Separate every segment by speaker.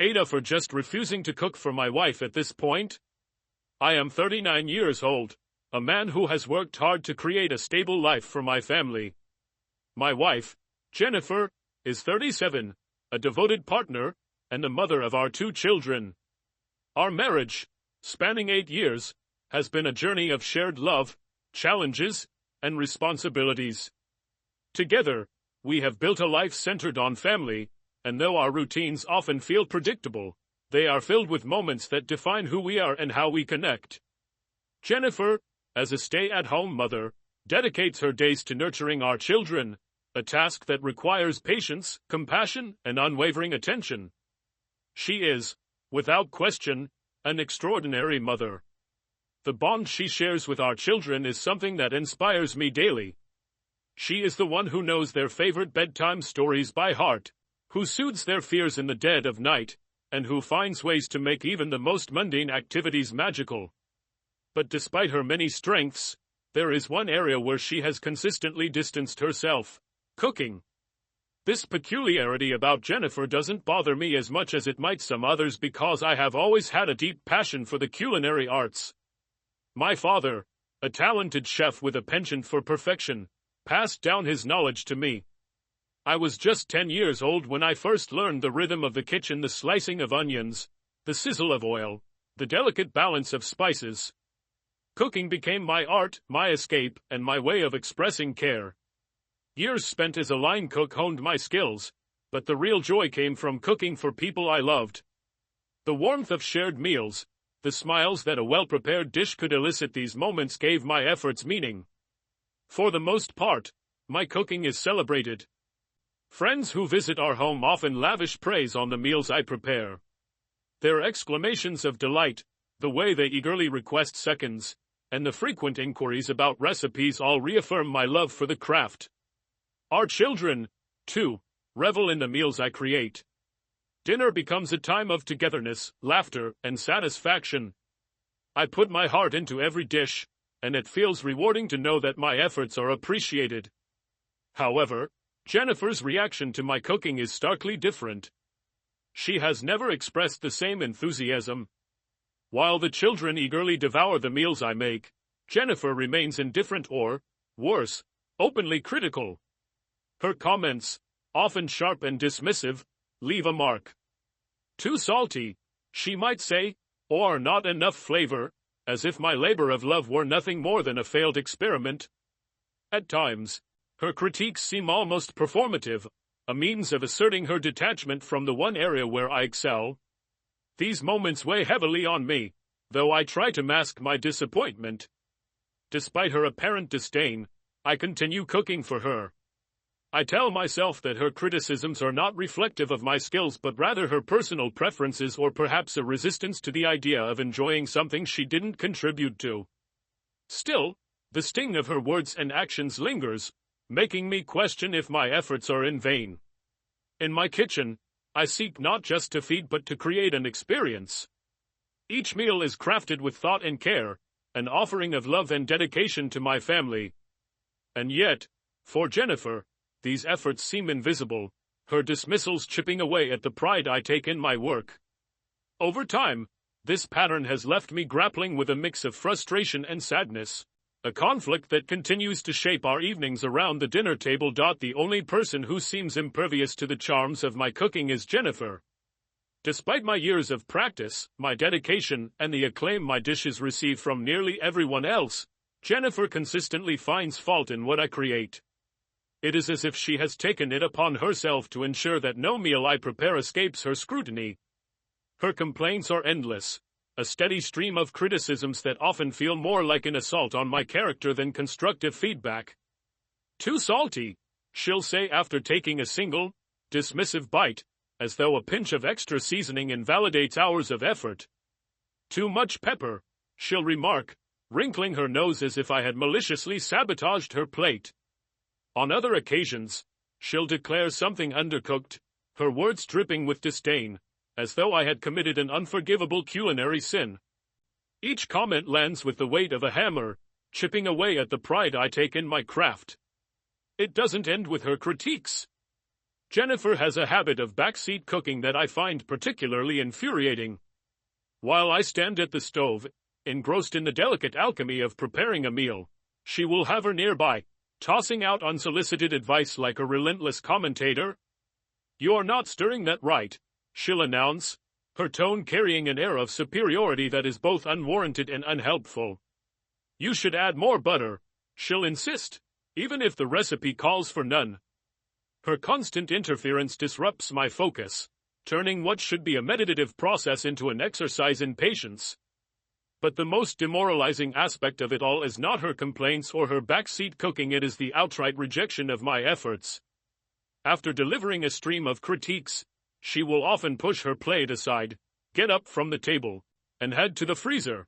Speaker 1: Ada for just refusing to cook for my wife at this point? I am 39 years old, a man who has worked hard to create a stable life for my family. My wife, Jennifer, is 37, a devoted partner, and the mother of our 2 children. Our marriage, spanning 8 years, has been a journey of shared love, challenges, and responsibilities. Together, we have built a life centered on family, and though our routines often feel predictable, they are filled with moments that define who we are and how we connect. Jennifer, as a stay-at-home mother, dedicates her days to nurturing our children, a task that requires patience, compassion, and unwavering attention. She is, without question, an extraordinary mother. The bond she shares with our children is something that inspires me daily. She is the one who knows their favorite bedtime stories by heart, who soothes their fears in the dead of night, and who finds ways to make even the most mundane activities magical. But despite her many strengths, there is one area where she has consistently distanced herself: cooking. This peculiarity about Jennifer doesn't bother me as much as it might some others because I have always had a deep passion for the culinary arts. My father, a talented chef with a penchant for perfection, passed down his knowledge to me. I was just 10 years old when I first learned the rhythm of the kitchen, the slicing of onions, the sizzle of oil, the delicate balance of spices. Cooking became my art, my escape, and my way of expressing care. Years spent as a line cook honed my skills, but the real joy came from cooking for people I loved. The warmth of shared meals, the smiles that a well-prepared dish could elicit, these moments gave my efforts meaning. For the most part, my cooking is celebrated. Friends who visit our home often lavish praise on the meals I prepare. Their exclamations of delight, the way they eagerly request seconds, and the frequent inquiries about recipes all reaffirm my love for the craft. Our children, too, revel in the meals I create. Dinner becomes a time of togetherness, laughter, and satisfaction. I put my heart into every dish, and it feels rewarding to know that my efforts are appreciated. However, Jennifer's reaction to my cooking is starkly different. She has never expressed the same enthusiasm. While the children eagerly devour the meals I make, Jennifer remains indifferent or, worse, openly critical. Her comments, often sharp and dismissive, leave a mark. Too salty, she might say, or not enough flavor, as if my labor of love were nothing more than a failed experiment. At times, her critiques seem almost performative, a means of asserting her detachment from the one area where I excel. These moments weigh heavily on me, though I try to mask my disappointment. Despite her apparent disdain, I continue cooking for her. I tell myself that her criticisms are not reflective of my skills but rather her personal preferences, or perhaps a resistance to the idea of enjoying something she didn't contribute to. Still, the sting of her words and actions lingers, making me question if my efforts are in vain. In my kitchen, I seek not just to feed but to create an experience. Each meal is crafted with thought and care, an offering of love and dedication to my family. And yet, for Jennifer, these efforts seem invisible, her dismissals chipping away at the pride I take in my work. Over time, this pattern has left me grappling with a mix of frustration and sadness, a conflict that continues to shape our evenings around the dinner table. The only person who seems impervious to the charms of my cooking is Jennifer. Despite my years of practice, my dedication, and the acclaim my dishes receive from nearly everyone else, Jennifer consistently finds fault in what I create. It is as if she has taken it upon herself to ensure that no meal I prepare escapes her scrutiny. Her complaints are endless, a steady stream of criticisms that often feel more like an assault on my character than constructive feedback. Too salty, she'll say after taking a single, dismissive bite, as though a pinch of extra seasoning invalidates hours of effort. Too much pepper, she'll remark, wrinkling her nose as if I had maliciously sabotaged her plate. On other occasions, she'll declare something undercooked, her words dripping with disdain, as though I had committed an unforgivable culinary sin. Each comment lands with the weight of a hammer, chipping away at the pride I take in my craft. It doesn't end with her critiques. Jennifer has a habit of backseat cooking that I find particularly infuriating. While I stand at the stove, engrossed in the delicate alchemy of preparing a meal, she will hover nearby, tossing out unsolicited advice like a relentless commentator. "You're not stirring that right," she'll announce, her tone carrying an air of superiority that is both unwarranted and unhelpful. "You should add more butter," she'll insist, even if the recipe calls for none. Her constant interference disrupts my focus, turning what should be a meditative process into an exercise in patience. But the most demoralizing aspect of it all is not her complaints or her backseat cooking, it is the outright rejection of my efforts. After delivering a stream of critiques, she will often push her plate aside, get up from the table, and head to the freezer.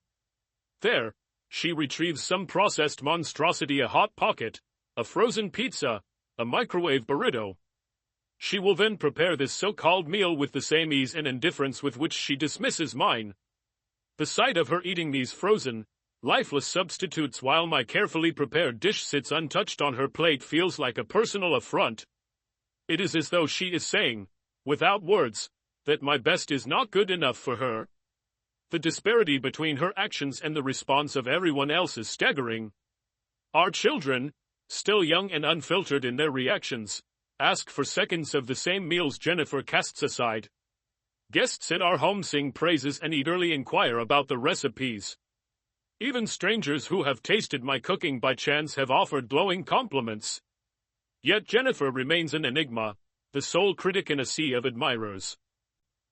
Speaker 1: There, she retrieves some processed monstrosity, a Hot Pocket, a frozen pizza, a microwave burrito. She will then prepare this so-called meal with the same ease and indifference with which she dismisses mine. The sight of her eating these frozen, lifeless substitutes while my carefully prepared dish sits untouched on her plate feels like a personal affront. It is as though she is saying, without words, that my best is not good enough for her. The disparity between her actions and the response of everyone else is staggering. Our children, still young and unfiltered in their reactions, ask for seconds of the same meals Jennifer casts aside. Guests at our home sing praises and eagerly inquire about the recipes. Even strangers who have tasted my cooking by chance have offered glowing compliments. Yet Jennifer remains an enigma, the sole critic in a sea of admirers.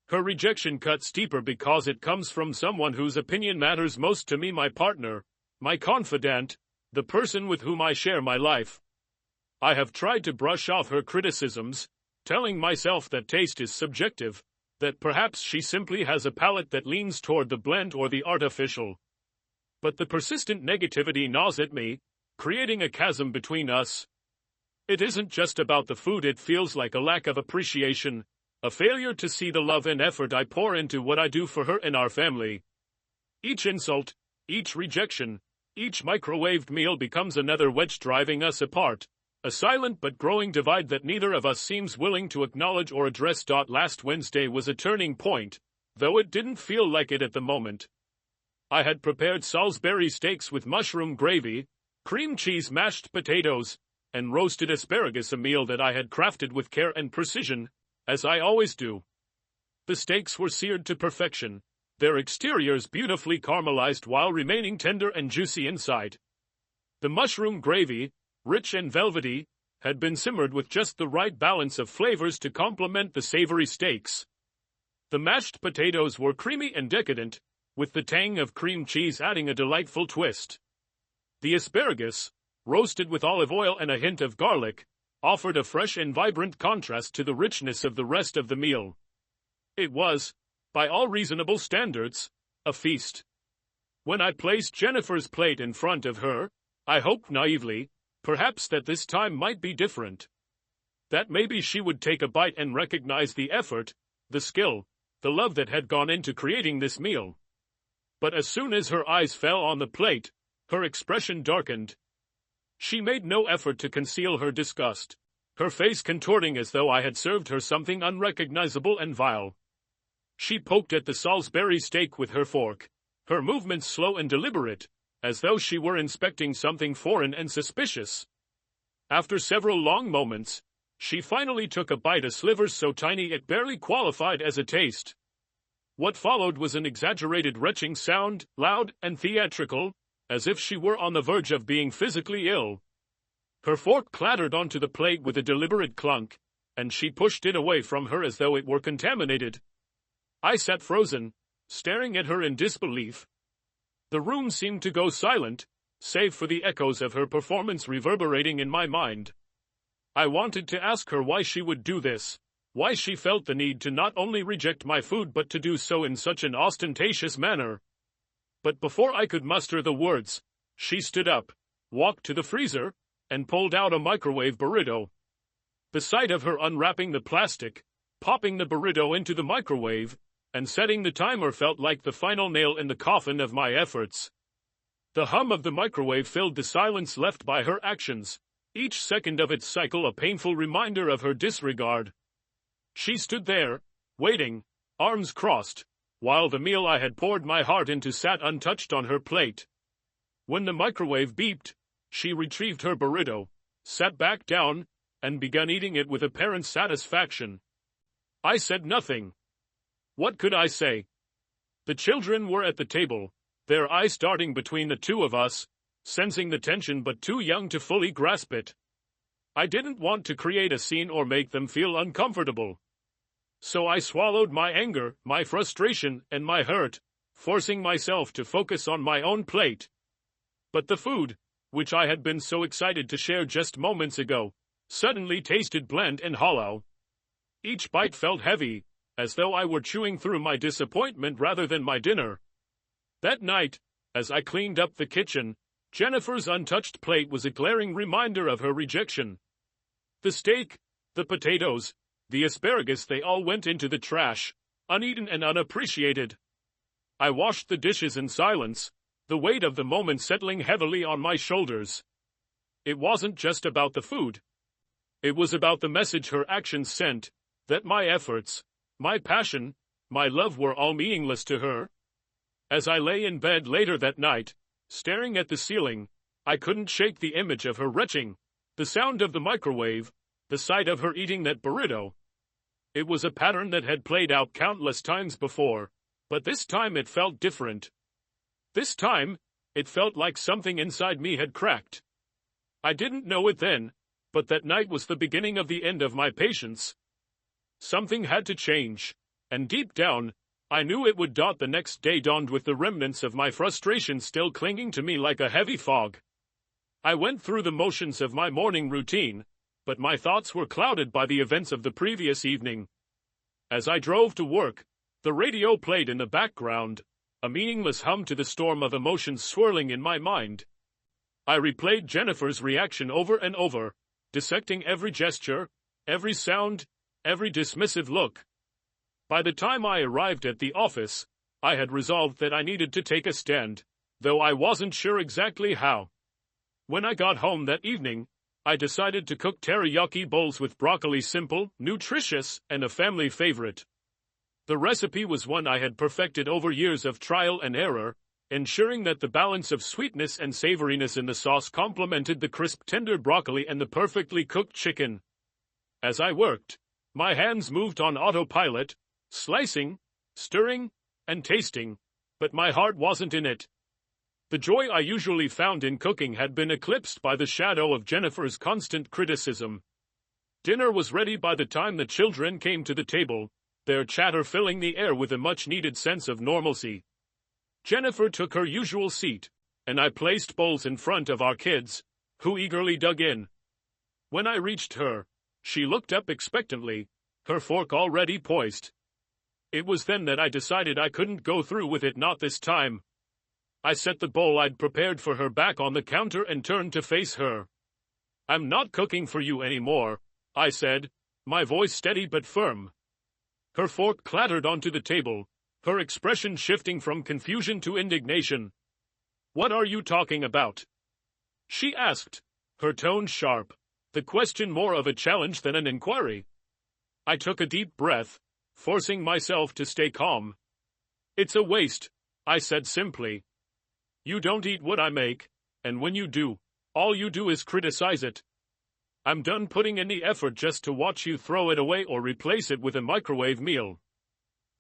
Speaker 1: Her rejection cuts deeper because it comes from someone whose opinion matters most to me, my partner, my confidant, the person with whom I share my life. I have tried to brush off her criticisms, telling myself that taste is subjective, that perhaps she simply has a palate that leans toward the bland or the artificial. But the persistent negativity gnaws at me, creating a chasm between us. It isn't just about the food, it feels like a lack of appreciation, a failure to see the love and effort I pour into what I do for her and our family. Each insult, each rejection, each microwaved meal becomes another wedge driving us apart, a silent but growing divide that neither of us seems willing to acknowledge or address. Last Wednesday was a turning point, though it didn't feel like it at the moment. I had prepared Salisbury steaks with mushroom gravy, cream cheese, mashed potatoes, and roasted asparagus, a meal that I had crafted with care and precision, as I always do. The steaks were seared to perfection, their exteriors beautifully caramelized while remaining tender and juicy inside. The mushroom gravy, rich and velvety, had been simmered with just the right balance of flavors to complement the savory steaks. The mashed potatoes were creamy and decadent, with the tang of cream cheese adding a delightful twist. The asparagus, roasted with olive oil and a hint of garlic, offered a fresh and vibrant contrast to the richness of the rest of the meal. It was, by all reasonable standards, a feast. When I placed Jennifer's plate in front of her, I hoped naively, perhaps that this time might be different. That maybe she would take a bite and recognize the effort, the skill, the love that had gone into creating this meal. But as soon as her eyes fell on the plate, her expression darkened. She made no effort to conceal her disgust, her face contorting as though I had served her something unrecognizable and vile. She poked at the Salisbury steak with her fork, her movements slow and deliberate, as though she were inspecting something foreign and suspicious. After several long moments, she finally took a bite, a sliver so tiny it barely qualified as a taste. What followed was an exaggerated retching sound, loud and theatrical, as if she were on the verge of being physically ill. Her fork clattered onto the plate with a deliberate clunk, and she pushed it away from her as though it were contaminated. I sat frozen, staring at her in disbelief. The room seemed to go silent, save for the echoes of her performance reverberating in my mind. I wanted to ask her why she would do this, why she felt the need to not only reject my food but to do so in such an ostentatious manner. But before I could muster the words, she stood up, walked to the freezer, and pulled out a microwave burrito. The sight of her unwrapping the plastic, popping the burrito into the microwave, and setting the timer felt like the final nail in the coffin of my efforts. The hum of the microwave filled the silence left by her actions, each second of its cycle a painful reminder of her disregard, She stood there, waiting, arms crossed, while the meal I had poured my heart into sat untouched on her plate. When the microwave beeped, she retrieved her burrito, sat back down, and began eating it with apparent satisfaction. I said nothing. What could I say? The children were at the table, their eyes darting between the two of us, sensing the tension but too young to fully grasp it. I didn't want to create a scene or make them feel uncomfortable. So I swallowed my anger, my frustration, and my hurt, forcing myself to focus on my own plate. But the food, which I had been so excited to share just moments ago, suddenly tasted bland and hollow. Each bite felt heavy, as though I were chewing through my disappointment rather than my dinner. That night, as I cleaned up the kitchen, Jennifer's untouched plate was a glaring reminder of her rejection. The steak, the potatoes, the asparagus, they all went into the trash, uneaten and unappreciated. I washed the dishes in silence, the weight of the moment settling heavily on my shoulders. It wasn't just about the food. It was about the message her actions sent, that my efforts, my passion, my love were all meaningless to her. As I lay in bed later that night, staring at the ceiling, I couldn't shake the image of her retching, the sound of the microwave, the sight of her eating that burrito. It was a pattern that had played out countless times before, but this time it felt different. This time, it felt like something inside me had cracked. I didn't know it then, but that night was the beginning of the end of my patience. Something had to change, and deep down, I knew it would. The next day dawned with the remnants of my frustration still clinging to me like a heavy fog. I went through the motions of my morning routine, but my thoughts were clouded by the events of the previous evening. As I drove to work, the radio played in the background, a meaningless hum to the storm of emotions swirling in my mind. I replayed Jennifer's reaction over and over, dissecting every gesture, every sound, every dismissive look. By the time I arrived at the office, I had resolved that I needed to take a stand, though I wasn't sure exactly how. When I got home that evening, I decided to cook teriyaki bowls with broccoli, simple, nutritious, and a family favorite. The recipe was one I had perfected over years of trial and error, ensuring that the balance of sweetness and savoriness in the sauce complemented the crisp, tender broccoli and the perfectly cooked chicken. As I worked, my hands moved on autopilot, slicing, stirring, and tasting, but my heart wasn't in it. The joy I usually found in cooking had been eclipsed by the shadow of Jennifer's constant criticism. Dinner was ready by the time the children came to the table, their chatter filling the air with a much-needed sense of normalcy. Jennifer took her usual seat, and I placed bowls in front of our kids, who eagerly dug in. When I reached her, she looked up expectantly, her fork already poised. It was then that I decided I couldn't go through with it, not this time. I set the bowl I'd prepared for her back on the counter and turned to face her. "I'm not cooking for you anymore," I said, my voice steady but firm. Her fork clattered onto the table, her expression shifting from confusion to indignation. "What are you talking about?" she asked, her tone sharp, the question more of a challenge than an inquiry. I took a deep breath, forcing myself to stay calm. "It's a waste," I said simply. "You don't eat what I make, and when you do, all you do is criticize it. I'm done putting in the effort just to watch you throw it away or replace it with a microwave meal.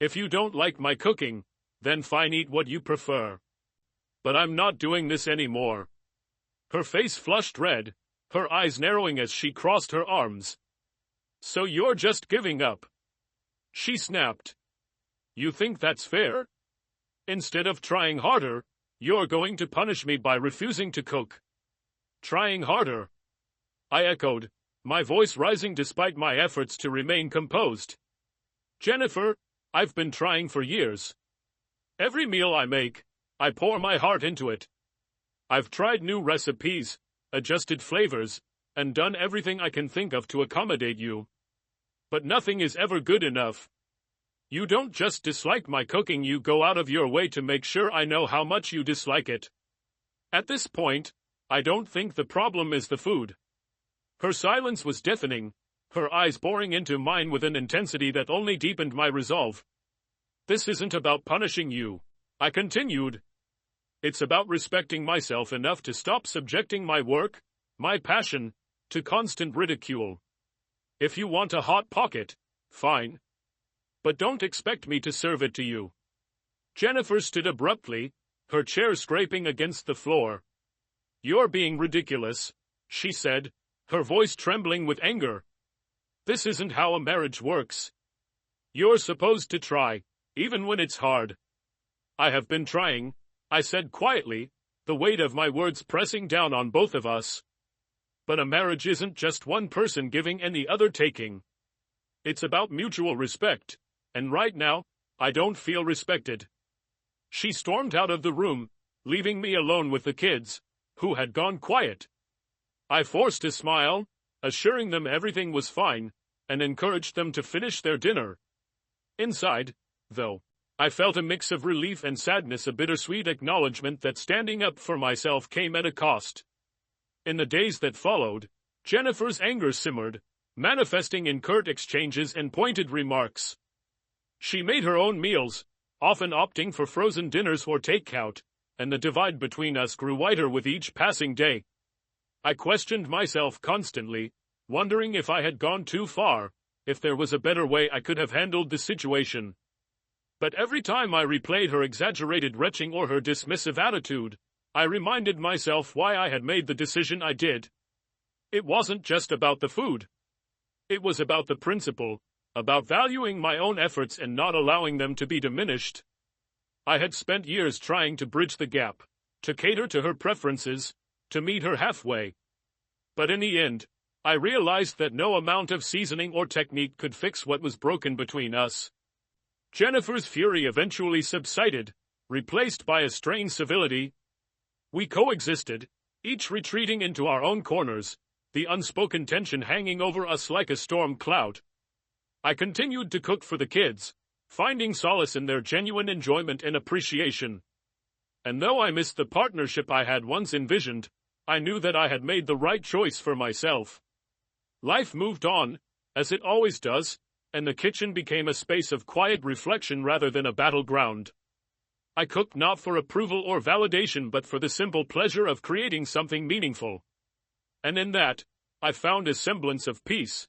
Speaker 1: If you don't like my cooking, then fine, eat what you prefer. But I'm not doing this anymore." Her face flushed red, her eyes narrowing as she crossed her arms. "So you're just giving up?" she snapped. "You think that's fair? Instead of trying harder, you're going to punish me by refusing to cook." "Trying harder?" I echoed, my voice rising despite my efforts to remain composed. "Jennifer, I've been trying for years. Every meal I make, I pour my heart into it. I've tried new recipes, adjusted flavors, and done everything I can think of to accommodate you. But nothing is ever good enough. You don't just dislike my cooking, you go out of your way to make sure I know how much you dislike it. At this point, I don't think the problem is the food." Her silence was deafening, her eyes boring into mine with an intensity that only deepened my resolve. "This isn't about punishing you," I continued. "It's about respecting myself enough to stop subjecting my work, my passion, to constant ridicule. If you want a hot pocket, fine. But don't expect me to serve it to you." Jennifer stood abruptly, her chair scraping against the floor. "You're being ridiculous," she said, her voice trembling with anger. "This isn't how a marriage works. You're supposed to try, even when it's hard." "I have been trying," I said quietly, the weight of my words pressing down on both of us. "But a marriage isn't just one person giving and the other taking. It's about mutual respect, and right now, I don't feel respected." She stormed out of the room, leaving me alone with the kids, who had gone quiet. I forced a smile, assuring them everything was fine, and encouraged them to finish their dinner. Inside, though, I felt a mix of relief and sadness, a bittersweet acknowledgement that standing up for myself came at a cost. In the days that followed, Jennifer's anger simmered, manifesting in curt exchanges and pointed remarks. She made her own meals, often opting for frozen dinners or takeout, and the divide between us grew wider with each passing day. I questioned myself constantly, wondering if I had gone too far, if there was a better way I could have handled the situation. But every time I replayed her exaggerated retching or her dismissive attitude, I reminded myself why I had made the decision I did. It wasn't just about the food. It was about the principle, about valuing my own efforts and not allowing them to be diminished. I had spent years trying to bridge the gap, to cater to her preferences, to meet her halfway. But in the end, I realized that no amount of seasoning or technique could fix what was broken between us. Jennifer's fury eventually subsided, replaced by a strained civility. We coexisted, each retreating into our own corners, the unspoken tension hanging over us like a storm cloud. I continued to cook for the kids, finding solace in their genuine enjoyment and appreciation. And though I missed the partnership I had once envisioned, I knew that I had made the right choice for myself. Life moved on, as it always does, and the kitchen became a space of quiet reflection rather than a battleground. I cooked not for approval or validation but for the simple pleasure of creating something meaningful. And in that, I found a semblance of peace.